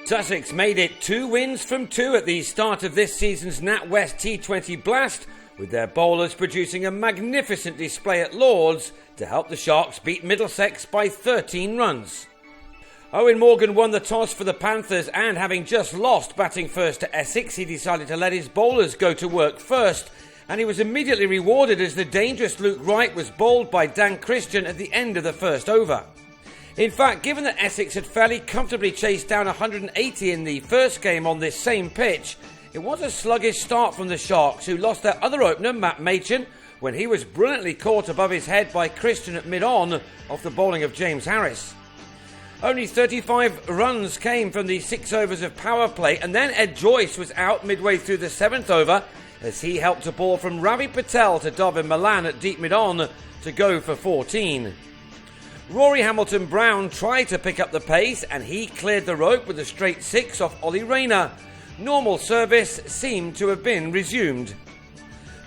Sussex made it 2 wins from 2 at the start of this season's NatWest T20 Blast, with their bowlers producing a magnificent display at Lord's to help the Sharks beat Middlesex by 13 runs. Owen Morgan won the toss for the Panthers, and having just lost batting first to Essex, he decided to let his bowlers go to work first, and he was immediately rewarded as the dangerous Luke Wright was bowled by Dan Christian at the end of the first over. In fact, given that Essex had fairly comfortably chased down 180 in the first game on this same pitch, it was a sluggish start from the Sharks, who lost their other opener, Matt Machin, when he was brilliantly caught above his head by Christian at mid-on off the bowling of James Harris. Only 35 runs came from the 6 overs of power play, and then Ed Joyce was out midway through the 7th over as he helped a ball from Ravi Patel to Darvin Milan at deep mid-on to go for 14. Rory Hamilton-Brown tried to pick up the pace, and he cleared the rope with a straight 6 off Ollie Rayner. Normal service seemed to have been resumed.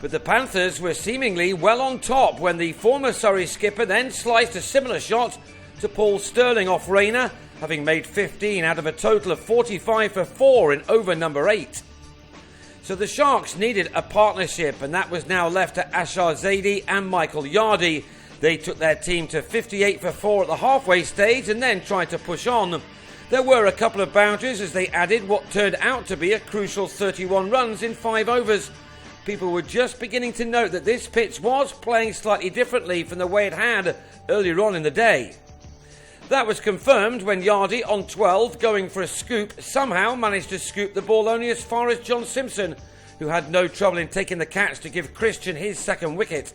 But the Panthers were seemingly well on top when the former Surrey skipper then sliced a similar shot to Paul Sterling off Rayner, having made 15 out of a total of 45 for 4 in over number 8. So the Sharks needed a partnership, and that was now left to Ashar Zaidi and Michael Yardy. They took their team to 58 for 4 at the halfway stage and then tried to push on. There were a couple of boundaries as they added what turned out to be a crucial 31 runs in 5 overs. People were just beginning to note that this pitch was playing slightly differently from the way it had earlier on in the day. That was confirmed when Yardy, on 12, going for a scoop, somehow managed to scoop the ball only as far as John Simpson, who had no trouble in taking the catch to give Christian his second wicket.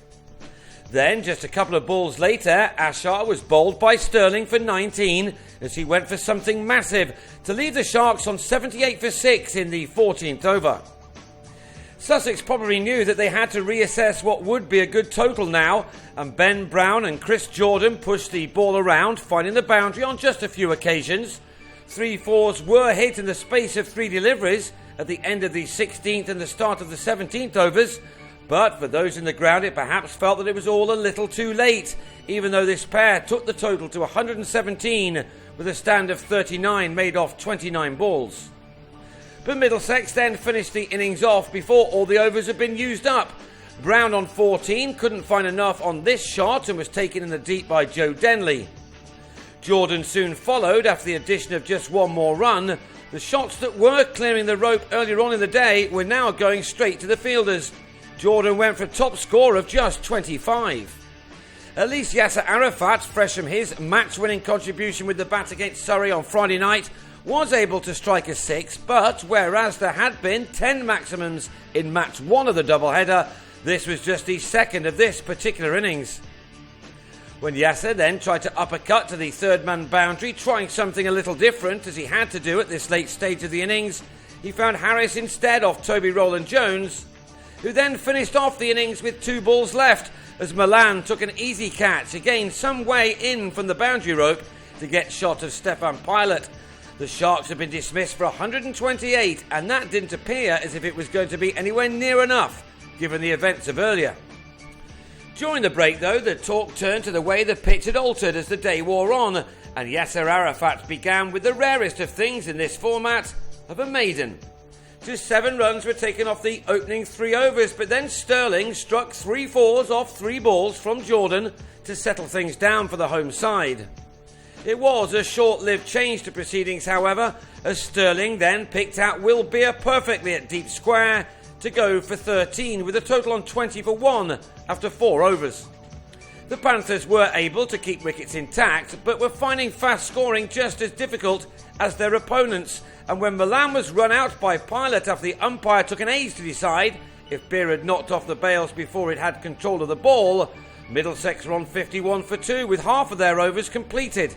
Then, just a couple of balls later, Ashar was bowled by Sterling for 19 as he went for something massive to leave the Sharks on 78 for 6 in the 14th over. Sussex probably knew that they had to reassess what would be a good total now, and Ben Brown and Chris Jordan pushed the ball around, finding the boundary on just a few occasions. 3 fours were hit in the space of 3 deliveries at the end of the 16th and the start of the 17th overs, but for those in the ground it perhaps felt that it was all a little too late, even though this pair took the total to 117 with a stand of 39 made off 29 balls. But Middlesex then finished the innings off before all the overs had been used up. Brown on 14 couldn't find enough on this shot and was taken in the deep by Joe Denley. Jordan soon followed after the addition of just one more run. The shots that were clearing the rope earlier on in the day were now going straight to the fielders. Jordan went for a top score of just 25. At least Yasser Arafat, fresh from his match-winning contribution with the bat against Surrey on Friday night, was able to strike a 6, but whereas there had been 10 maximums in match 1 of the doubleheader, this was just the second of this particular innings. When Yasser then tried to uppercut to the third-man boundary, trying something a little different as he had to do at this late stage of the innings, he found Harris instead off Toby Rowland-Jones, who then finished off the innings with 2 balls left as Milan took an easy catch, again some way in from the boundary rope to get shot of Stefan Pilot. The Sharks had been dismissed for 128, and that didn't appear as if it was going to be anywhere near enough, given the events of earlier. During the break, though, the talk turned to the way the pitch had altered as the day wore on, and Yasser Arafat began with the rarest of things in this format, of a maiden. Just 7 runs were taken off the opening 3 overs, but then Sterling struck 3 fours off 3 balls from Jordan to settle things down for the home side. It was a short-lived change to proceedings, however, as Sterling then picked out Will Beer perfectly at deep square to go for 13 with a total on 20 for 1 after 4 overs. The Panthers were able to keep wickets intact, but were finding fast scoring just as difficult as their opponents, and when Milan was run out by Pilot after the umpire took an age to decide if Beer had knocked off the bails before it had control of the ball, Middlesex were on 51 for 2 with half of their overs completed.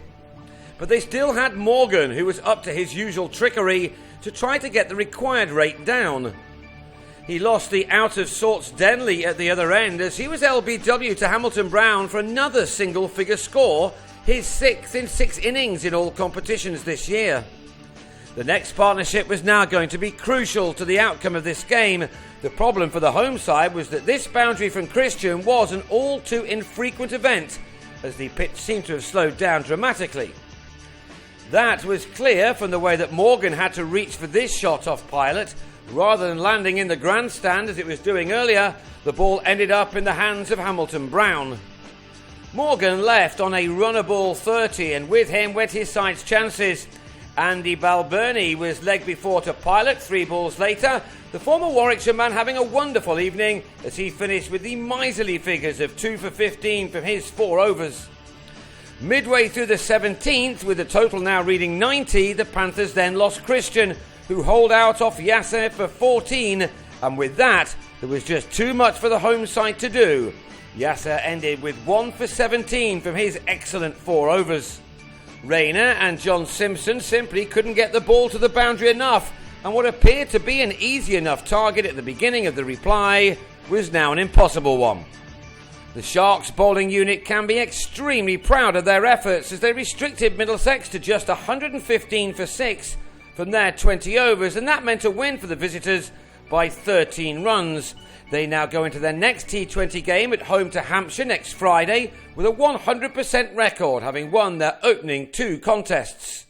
But they still had Morgan, who was up to his usual trickery to try to get the required rate down. He lost the out-of-sorts Denley at the other end as he was LBW to Hamilton-Brown for another single-figure score, his 6th in 6 innings in all competitions this year. The next partnership was now going to be crucial to the outcome of this game. The problem for the home side was that this boundary from Christian was an all too infrequent event, as the pitch seemed to have slowed down dramatically. That was clear from the way that Morgan had to reach for this shot off Pilot. Rather than landing in the grandstand as it was doing earlier, the ball ended up in the hands of Hamilton Brown. Morgan left on a runner ball 30 and with him went his side's chances. Andy Balbirnie was leg before to Pilot 3 balls later, the former Warwickshire man having a wonderful evening as he finished with the miserly figures of 2 for 15 from his 4 overs. Midway through the 17th, with the total now reading 90, the Panthers then lost Christian, who holed out off Yasser for 14, and with that, there was just too much for the home side to do. Yasser ended with 1 for 17 from his excellent 4 overs. Rayner and John Simpson simply couldn't get the ball to the boundary enough, and what appeared to be an easy enough target at the beginning of the reply was now an impossible one. The Sharks bowling unit can be extremely proud of their efforts as they restricted Middlesex to just 115 for 6 from their 20 overs, and that meant a win for the visitors by 13 runs. They now go into their next T20 game at home to Hampshire next Friday with a 100% record, having won their opening 2 contests.